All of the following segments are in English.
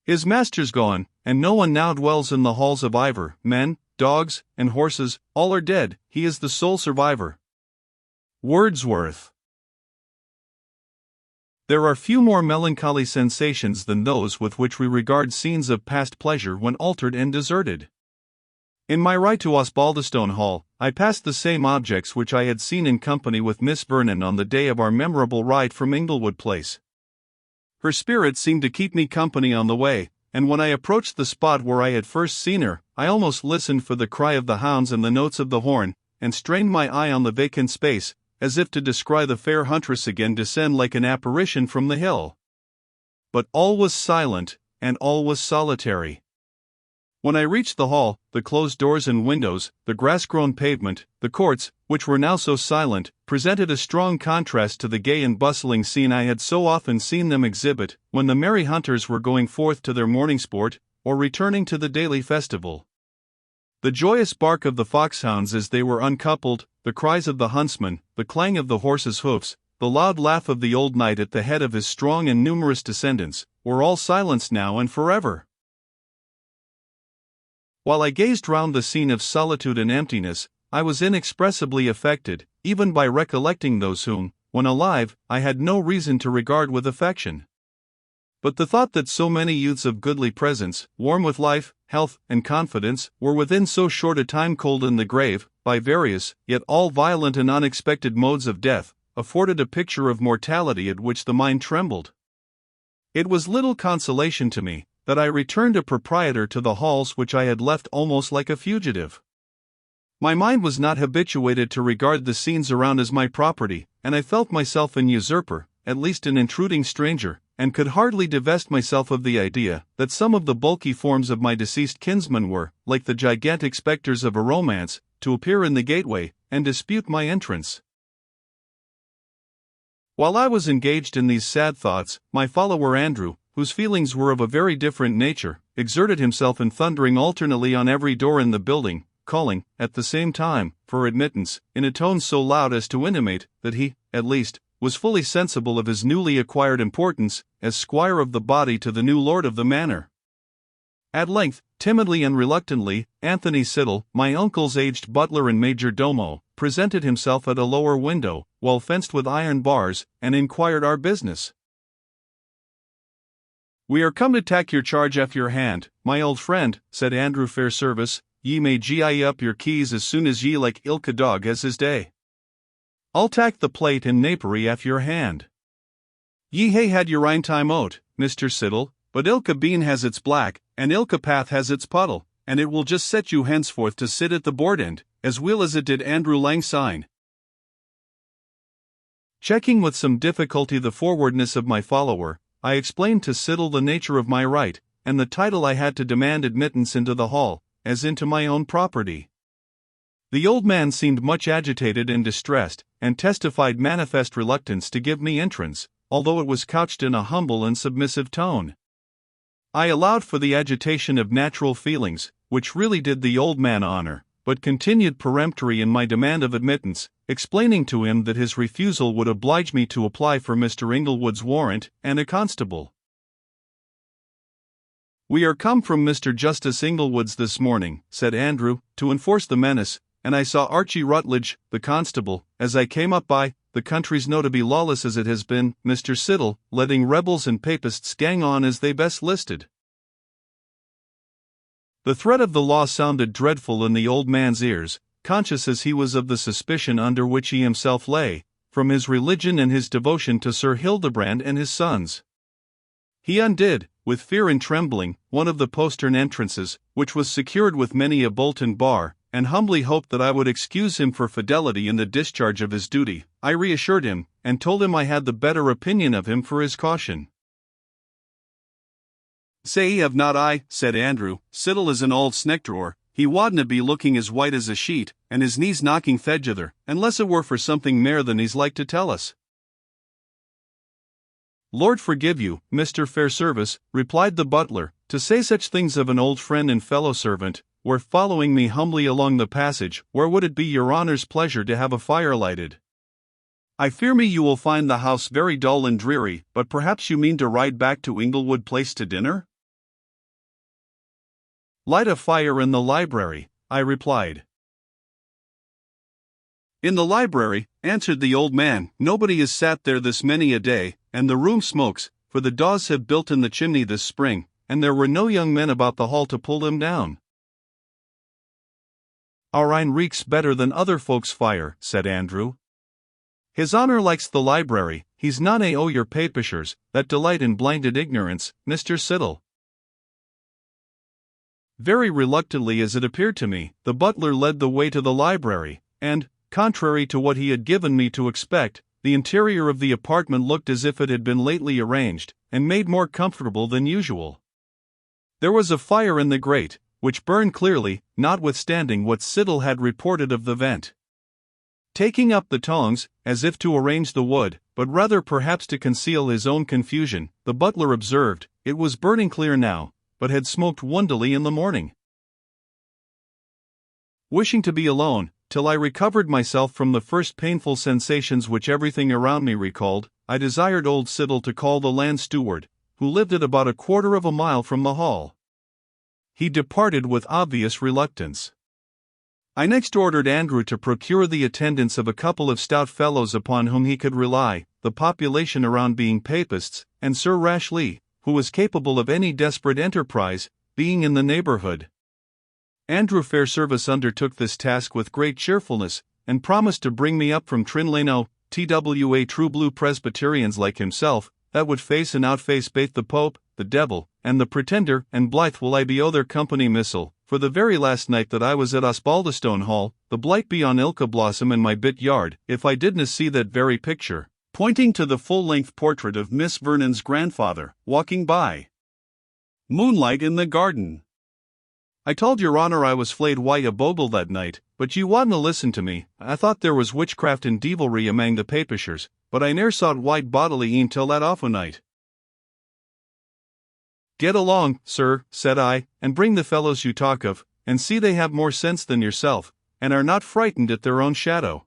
His master's gone, and no one now dwells in the halls of Ivor. Men, dogs, and horses, all are dead. He is the sole survivor. Wordsworth. There are few more melancholy sensations than those with which we regard scenes of past pleasure when altered and deserted. In my ride to Osbaldistone Hall, I passed the same objects which I had seen in company with Miss Vernon on the day of our memorable ride from Inglewood Place. Her spirit seemed to keep me company on the way, and when I approached the spot where I had first seen her, I almost listened for the cry of the hounds and the notes of the horn, and strained my eye on the vacant space, as if to descry the fair huntress again descend like an apparition from the hill. But all was silent, and all was solitary. When I reached the hall, the closed doors and windows, the grass-grown pavement, the courts, which were now so silent, presented a strong contrast to the gay and bustling scene I had so often seen them exhibit, when the merry hunters were going forth to their morning sport, or returning to the daily festival. The joyous bark of the foxhounds as they were uncoupled, the cries of the huntsman, the clang of the horses' hoofs, the loud laugh of the old knight at the head of his strong and numerous descendants, were all silenced now and forever. While I gazed round the scene of solitude and emptiness, I was inexpressibly affected, even by recollecting those whom, when alive, I had no reason to regard with affection. But the thought that so many youths of goodly presence, warm with life, health, and confidence, were within so short a time cold in the grave, by various, yet all violent and unexpected modes of death, afforded a picture of mortality at which the mind trembled. It was little consolation to me that I returned a proprietor to the halls which I had left almost like a fugitive. My mind was not habituated to regard the scenes around as my property, and I felt myself an usurper, at least an intruding stranger, and could hardly divest myself of the idea that some of the bulky forms of my deceased kinsman were, like the gigantic spectres of a romance, to appear in the gateway, and dispute my entrance. While I was engaged in these sad thoughts, my follower Andrew, whose feelings were of a very different nature, exerted himself in thundering alternately on every door in the building, calling, at the same time, for admittance, in a tone so loud as to intimate that he, at least, was fully sensible of his newly acquired importance, as squire of the body to the new lord of the manor. At length, timidly and reluctantly, Anthony Siddle, my uncle's aged butler and major domo, presented himself at a lower window, well fenced with iron bars, and inquired our business. "We are come to tak your charge off your hand, my old friend," said Andrew Fairservice. "Ye may gie up your keys as soon as ye like ilka dog as his day. I'll tak the plate and napery off your hand. Ye hae had your ain time out, Mr. Siddle, but ilka bean has its black, and ilka path has its puddle, and it will just set you henceforth to sit at the board end, as weel as it did Andrew Langsine." Checking with some difficulty the forwardness of my follower, I explained to Siddle the nature of my right, and the title I had to demand admittance into the hall, as into my own property. The old man seemed much agitated and distressed, and testified manifest reluctance to give me entrance, although it was couched in a humble and submissive tone. I allowed for the agitation of natural feelings, which really did the old man honor, but continued peremptory in my demand of admittance, explaining to him that his refusal would oblige me to apply for Mr. Inglewood's warrant and a constable. "We are come from Mr. Justice Inglewood's this morning," said Andrew, "to enforce the menace, and I saw Archie Rutledge, the constable, as I came up by. The country's no to be lawless as it has been, Mr. Siddle, letting rebels and papists gang on as they best listed." The threat of the law sounded dreadful in the old man's ears, conscious as he was of the suspicion under which he himself lay, from his religion and his devotion to Sir Hildebrand and his sons. He undid, with fear and trembling, one of the postern entrances, which was secured with many a bolt and bar, and humbly hoped that I would excuse him for fidelity in the discharge of his duty. I reassured him, and told him I had the better opinion of him for his caution. "Say have not I," said Andrew. "Siddle is an old sneckdrawer. He wadna be looking as white as a sheet, and his knees knocking thegither, unless it were for something mair than he's like to tell us." "Lord forgive you, Mr. Fairservice," replied the butler, "to say such things of an old friend and fellow-servant, were following me humbly along the passage, where would it be your honour's pleasure to have a fire lighted? I fear me you will find the house very dull and dreary, but perhaps you mean to ride back to Inglewood Place to dinner?" "Light a fire in the library," I replied. "In the library," answered the old man, "nobody has sat there this many a day, and the room smokes, for the daws have built in the chimney this spring, and there were no young men about the hall to pull them down." "Our een reeks better than other folks' fire," said Andrew. "His honour likes the library, he's none o' your papishers, that delight in blinded ignorance, Mr. Siddle." Very reluctantly as it appeared to me, the butler led the way to the library, and, contrary to what he had given me to expect, the interior of the apartment looked as if it had been lately arranged, and made more comfortable than usual. There was a fire in the grate, which burned clearly, notwithstanding what Siddle had reported of the vent. Taking up the tongs, as if to arrange the wood, but rather perhaps to conceal his own confusion, the butler observed, it was burning clear now, but had smoked wondily in the morning. Wishing to be alone, till I recovered myself from the first painful sensations which everything around me recalled, I desired old Siddle to call the land steward, who lived at about a quarter of a mile from the hall. He departed with obvious reluctance. I next ordered Andrew to procure the attendance of a couple of stout fellows upon whom he could rely, the population around being Papists, and Sir Rashleigh, who was capable of any desperate enterprise, being in the neighbourhood. Andrew Fairservice undertook this task with great cheerfulness, and promised to bring me up from Trinlano, TWA true blue Presbyterians like himself, that would face and outface baith the Pope, the Devil, and the Pretender, and blithe will I be o' their company missile, for the very last night that I was at Osbaldistone Hall, the blight be on ilka blossom in my bit yard, if I didna see that very picture," pointing to the full-length portrait of Miss Vernon's grandfather, walking by moonlight in the garden. "I told your honour I was flayed wi' a bogle that night, but ye wadna listen to me. I thought there was witchcraft and devilry amang the Papishers, but I ne'er saw't white bodily e'en till that awfu' night." "Get along, sir," said I, "and bring the fellows you talk of, and see they have more sense than yourself, and are not frightened at their own shadow."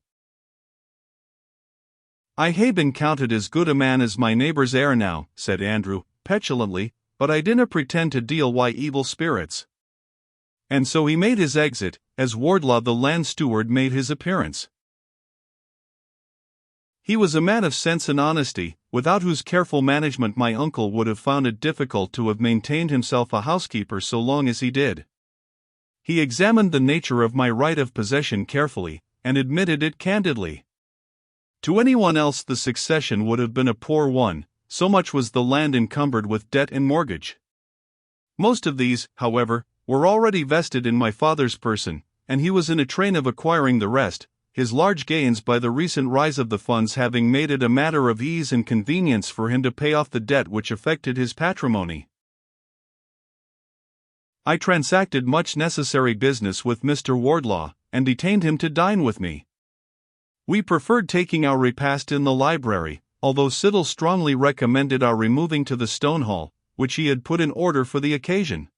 "I hae been counted as good a man as my neighbours are now," said Andrew, petulantly, "but I dinna pretend to deal wi' evil spirits." And so he made his exit, as Wardlaw the land steward made his appearance. He was a man of sense and honesty, without whose careful management my uncle would have found it difficult to have maintained himself a housekeeper so long as he did. He examined the nature of my right of possession carefully, and admitted it candidly. To anyone else the succession would have been a poor one, so much was the land encumbered with debt and mortgage. Most of these, however, were already vested in my father's person, and he was in a train of acquiring the rest, his large gains by the recent rise of the funds having made it a matter of ease and convenience for him to pay off the debt which affected his patrimony. I transacted much necessary business with Mr. Wardlaw, and detained him to dine with me. We preferred taking our repast in the library, although Siddle strongly recommended our removing to the Stone Hall, which he had put in order for the occasion.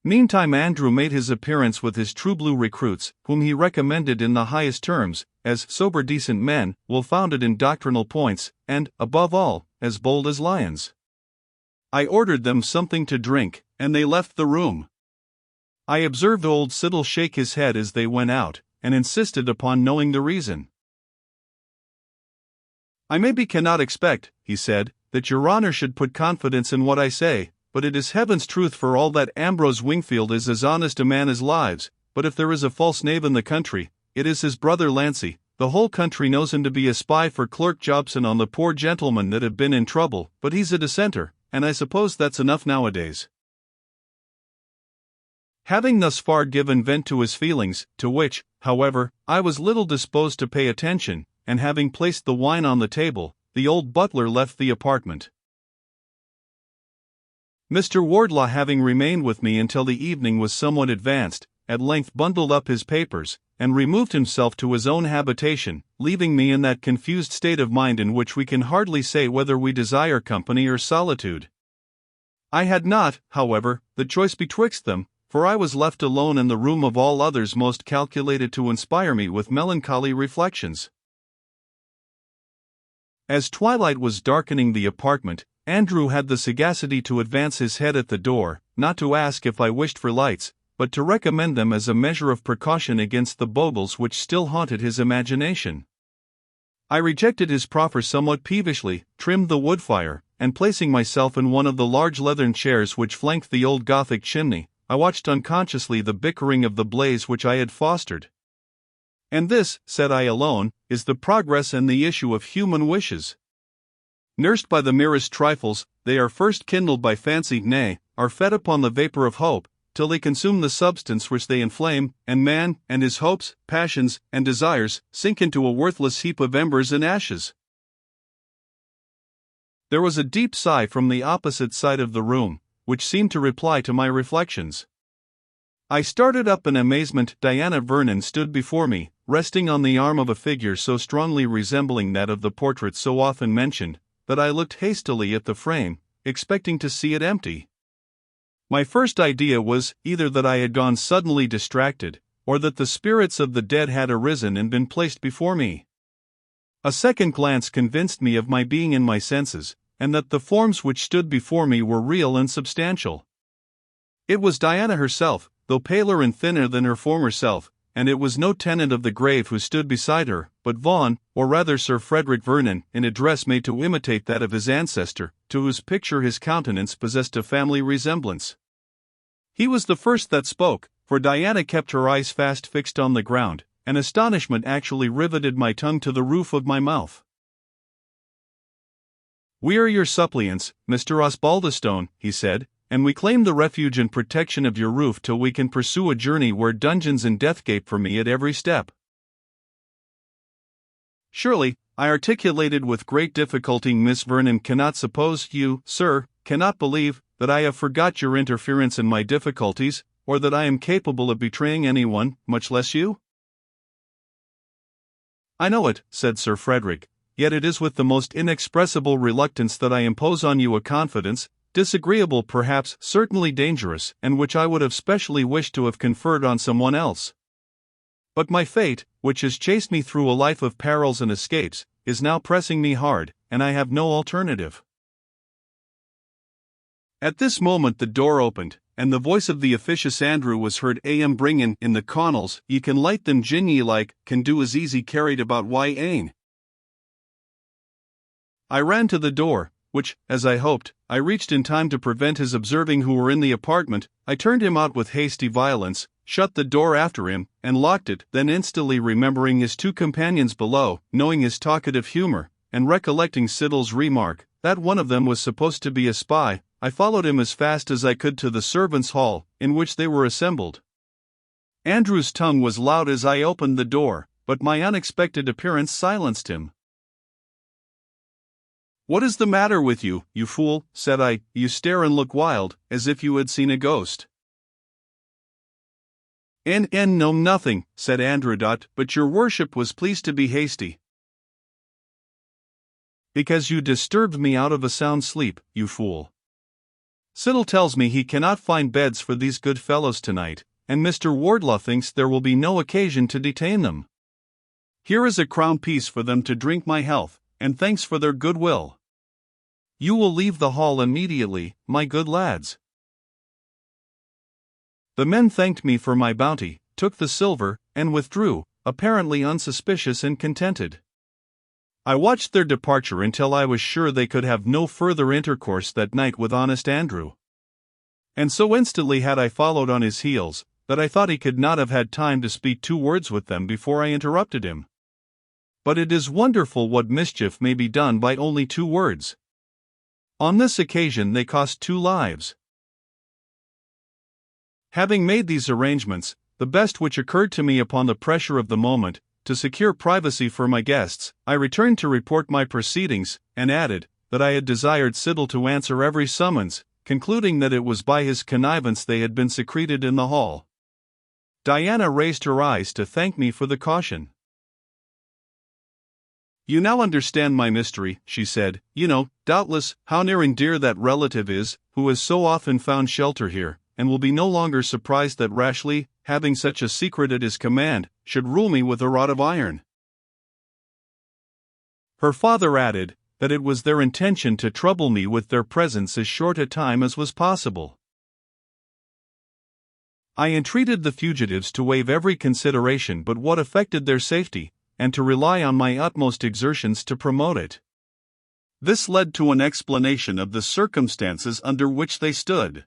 Meantime Andrew made his appearance with his true blue recruits, whom he recommended in the highest terms, as sober decent men, well-founded in doctrinal points, and, above all, as bold as lions. I ordered them something to drink, and they left the room. I observed old Siddle shake his head as they went out, and insisted upon knowing the reason. "I maybe cannot expect," he said, "that your honour should put confidence in what I say, but it is heaven's truth for all that Ambrose Wingfield is as honest a man as lives, but if there is a false knave in the country, it is his brother Lancey. The whole country knows him to be a spy for Clerk Jobson on the poor gentlemen that have been in trouble, but he's a dissenter, and I suppose that's enough nowadays." Having thus far given vent to his feelings, to which, however, I was little disposed to pay attention, and having placed the wine on the table, the old butler left the apartment. Mr. Wardlaw having remained with me until the evening was somewhat advanced, at length bundled up his papers, and removed himself to his own habitation, leaving me in that confused state of mind in which we can hardly say whether we desire company or solitude. I had not, however, the choice betwixt them, for I was left alone in the room of all others most calculated to inspire me with melancholy reflections. As twilight was darkening the apartment, Andrew had the sagacity to advance his head at the door, not to ask if I wished for lights, but to recommend them as a measure of precaution against the bogles which still haunted his imagination. I rejected his proffer somewhat peevishly, trimmed the wood fire, and placing myself in one of the large leathern chairs which flanked the old Gothic chimney, I watched unconsciously the bickering of the blaze which I had fostered. "And this," said I alone, "is the progress and the issue of human wishes. Nursed by the merest trifles, they are first kindled by fancy, nay, are fed upon the vapor of hope, till they consume the substance which they inflame, and man, and his hopes, passions, and desires, sink into a worthless heap of embers and ashes." There was a deep sigh from the opposite side of the room, which seemed to reply to my reflections. I started up in amazement. Diana Vernon stood before me, resting on the arm of a figure so strongly resembling that of the portrait so often mentioned, that I looked hastily at the frame, expecting to see it empty. My first idea was, either that I had gone suddenly distracted, or that the spirits of the dead had arisen and been placed before me. A second glance convinced me of my being in my senses, and that the forms which stood before me were real and substantial. It was Diana herself, though paler and thinner than her former self, and it was no tenant of the grave who stood beside her, but Vaughan, or rather Sir Frederick Vernon, in a dress made to imitate that of his ancestor, to whose picture his countenance possessed a family resemblance. He was the first that spoke, for Diana kept her eyes fast fixed on the ground, and astonishment actually riveted my tongue to the roof of my mouth. "We are your suppliants, Mr. Osbaldistone," he said, "and we claim the refuge and protection of your roof till we can pursue a journey where dungeons and death gape for me at every step." "Surely," I articulated with great difficulty, "Miss Vernon cannot suppose you, sir, cannot believe, that I have forgot your interference in my difficulties, or that I am capable of betraying anyone, much less you?" "I know it," said Sir Frederick, "yet it is with the most inexpressible reluctance that I impose on you a confidence, disagreeable perhaps, certainly dangerous, and which I would have specially wished to have conferred on someone else. But my fate, which has chased me through a life of perils and escapes, is now pressing me hard, and I have no alternative." At this moment the door opened, and the voice of the officious Andrew was heard. "Am bringin' in the connels, ye can light them gin ye like, can do as easy carried about why ain." I ran to the door, which, as I hoped, I reached in time to prevent his observing who were in the apartment. I turned him out with hasty violence, shut the door after him, and locked it. Then instantly remembering his two companions below, knowing his talkative humor, and recollecting Siddle's remark, that one of them was supposed to be a spy, I followed him as fast as I could to the servants' hall, in which they were assembled. Andrew's tongue was loud as I opened the door, but my unexpected appearance silenced him. "What is the matter with you, you fool?" said I. "You stare and look wild, as if you had seen a ghost." No, nothing," said Andrew. "But your worship was pleased to be hasty." "Because you disturbed me out of a sound sleep, you fool. Siddle tells me he cannot find beds for these good fellows tonight, and Mr. Wardlaw thinks there will be no occasion to detain them. Here is a crown piece for them to drink my health, and thanks for their goodwill. You will leave the hall immediately, my good lads." The men thanked me for my bounty, took the silver, and withdrew, apparently unsuspicious and contented. I watched their departure until I was sure they could have no further intercourse that night with honest Andrew. And so instantly had I followed on his heels, that I thought he could not have had time to speak 2 words with them before I interrupted him. But it is wonderful what mischief may be done by only 2 words. On this occasion they cost 2 lives. Having made these arrangements, the best which occurred to me upon the pressure of the moment, to secure privacy for my guests, I returned to report my proceedings, and added, that I had desired Siddle to answer every summons, concluding that it was by his connivance they had been secreted in the hall. Diana raised her eyes to thank me for the caution. "You now understand my mystery," she said. "You know, doubtless, how near and dear that relative is, who has so often found shelter here, and will be no longer surprised that Rashleigh, having such a secret at his command, should rule me with a rod of iron." Her father added, that it was their intention to trouble me with their presence as short a time as was possible. I entreated the fugitives to waive every consideration but what affected their safety, and to rely on my utmost exertions to promote it. This led to an explanation of the circumstances under which they stood.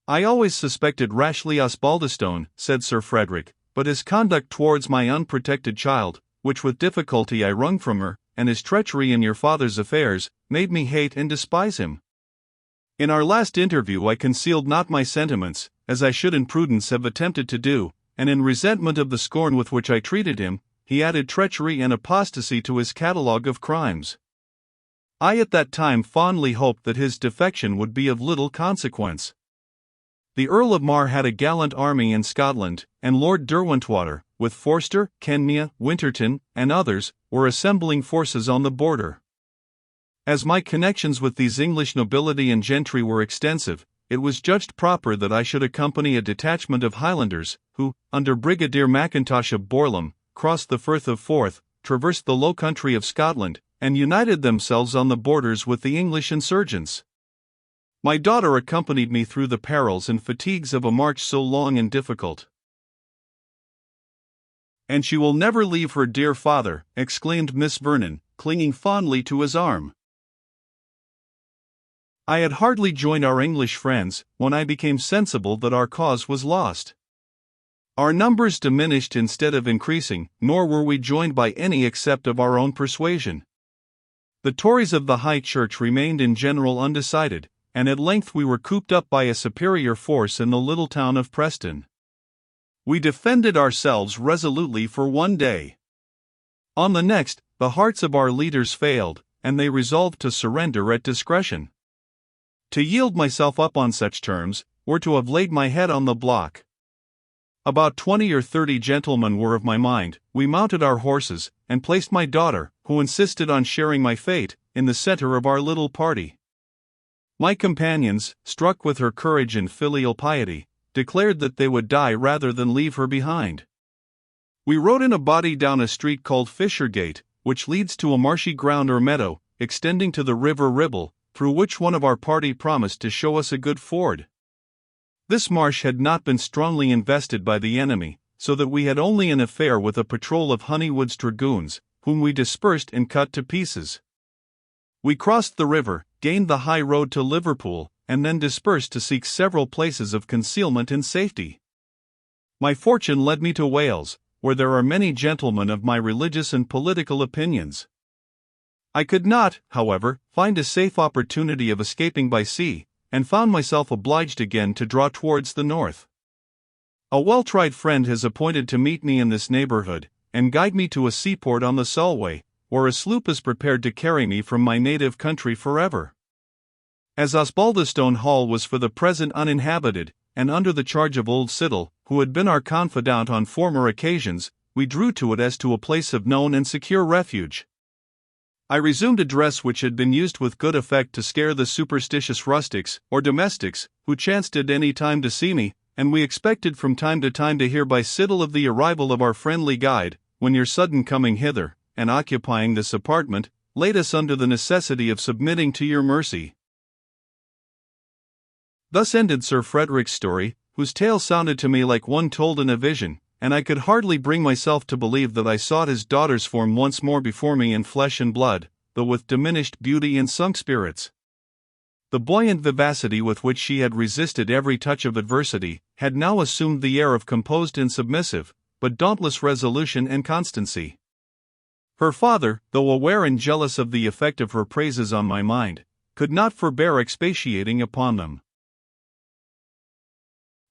"I always suspected Rashleigh Osbaldistone," said Sir Frederick, "but his conduct towards my unprotected child, which with difficulty I wrung from her, and his treachery in your father's affairs, made me hate and despise him. In our last interview I concealed not my sentiments, as I should in prudence have attempted to do, and in resentment of the scorn with which I treated him, he added treachery and apostasy to his catalogue of crimes. I at that time fondly hoped that his defection would be of little consequence. The Earl of Mar had a gallant army in Scotland, and Lord Derwentwater, with Forster, Kenmure, Winterton, and others, were assembling forces on the border. As my connections with these English nobility and gentry were extensive, it was judged proper that I should accompany a detachment of Highlanders, who, under Brigadier Mackintosh of Borlum, crossed the Firth of Forth, traversed the low country of Scotland, and united themselves on the borders with the English insurgents. My daughter accompanied me through the perils and fatigues of a march so long and difficult." "And she will never leave her dear father," exclaimed Miss Vernon, clinging fondly to his arm. "I had hardly joined our English friends, when I became sensible that our cause was lost. Our numbers diminished instead of increasing, nor were we joined by any except of our own persuasion. The Tories of the High Church remained in general undecided, and at length we were cooped up by a superior force in the little town of Preston. We defended ourselves resolutely for one day. On the next, the hearts of our leaders failed, and they resolved to surrender at discretion. To yield myself up on such terms, were to have laid my head on the block. About 20 or 30 gentlemen were of my mind. We mounted our horses, and placed my daughter, who insisted on sharing my fate, in the center of our little party. My companions, struck with her courage and filial piety, declared that they would die rather than leave her behind. We rode in a body down a street called Fishergate, which leads to a marshy ground or meadow, extending to the river Ribble, through which one of our party promised to show us a good ford. This marsh had not been strongly invested by the enemy, so that we had only an affair with a patrol of Honeywood's dragoons, whom we dispersed and cut to pieces. We crossed the river, gained the high road to Liverpool, and then dispersed to seek several places of concealment and safety. My fortune led me to Wales, where there are many gentlemen of my religious and political opinions. I could not, however, find a safe opportunity of escaping by sea, and found myself obliged again to draw towards the north. A well-tried friend has appointed to meet me in this neighborhood, and guide me to a seaport on the Solway, where a sloop is prepared to carry me from my native country forever. As Osbaldistone Hall was for the present uninhabited, and under the charge of old Siddle, who had been our confidant on former occasions, we drew to it as to a place of known and secure refuge. I resumed a dress which had been used with good effect to scare the superstitious rustics, or domestics, who chanced at any time to see me, and we expected from time to time to hear by Siddle of the arrival of our friendly guide, when your sudden coming hither, and occupying this apartment, laid us under the necessity of submitting to your mercy." Thus ended Sir Frederick's story, whose tale sounded to me like one told in a vision, and I could hardly bring myself to believe that I saw his daughter's form once more before me in flesh and blood, though with diminished beauty and sunk spirits. The buoyant vivacity with which she had resisted every touch of adversity, had now assumed the air of composed and submissive, but dauntless resolution and constancy. Her father, though aware and jealous of the effect of her praises on my mind, could not forbear expatiating upon them.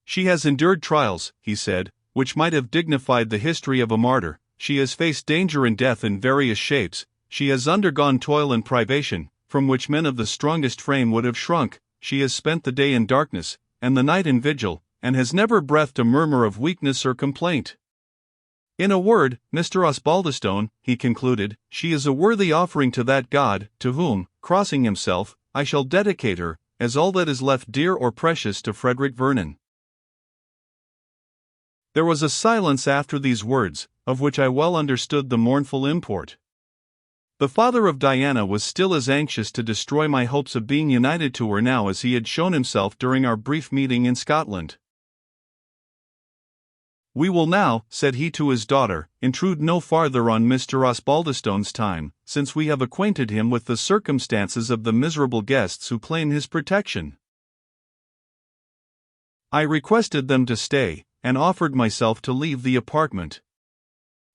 "She has endured trials," he said, "which might have dignified the history of a martyr. She has faced danger and death in various shapes. She has undergone toil and privation, from which men of the strongest frame would have shrunk. She has spent the day in darkness, and the night in vigil, and has never breathed a murmur of weakness or complaint. In a word, Mr. Osbaldistone," he concluded, "she is a worthy offering to that God, to whom, crossing himself, I shall dedicate her, as all that is left dear or precious to Frederick Vernon." There was a silence after these words, of which I well understood the mournful import. The father of Diana was still as anxious to destroy my hopes of being united to her now as he had shown himself during our brief meeting in Scotland. "We will now," said he to his daughter, "intrude no farther on Mr. Osbaldistone's time, since we have acquainted him with the circumstances of the miserable guests who claim his protection." I requested them to stay, and offered myself to leave the apartment.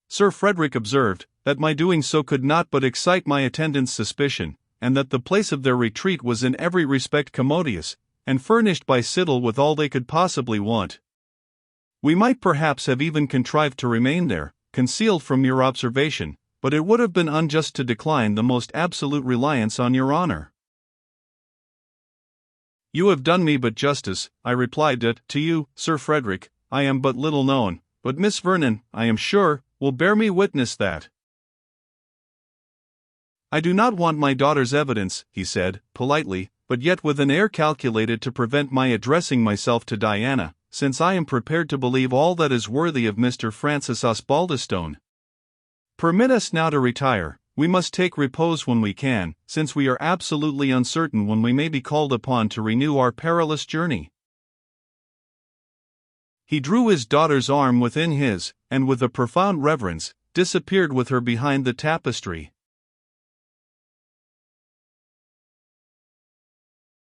Sir Frederick observed that my doing so could not but excite my attendants' suspicion, and that the place of their retreat was in every respect commodious, and furnished by Siddle with all they could possibly want. "We might perhaps have even contrived to remain there, concealed from your observation, but it would have been unjust to decline the most absolute reliance on your honor." "You have done me but justice," I replied. "To you, Sir Frederick, I am but little known, but Miss Vernon, I am sure, will bear me witness that." "I do not want my daughter's evidence," he said, politely, but yet with an air calculated to prevent my addressing myself to Diana, "since I am prepared to believe all that is worthy of Mr. Francis Osbaldistone. Permit us now to retire. We must take repose when we can, since we are absolutely uncertain when we may be called upon to renew our perilous journey." He drew his daughter's arm within his, and with a profound reverence, disappeared with her behind the tapestry.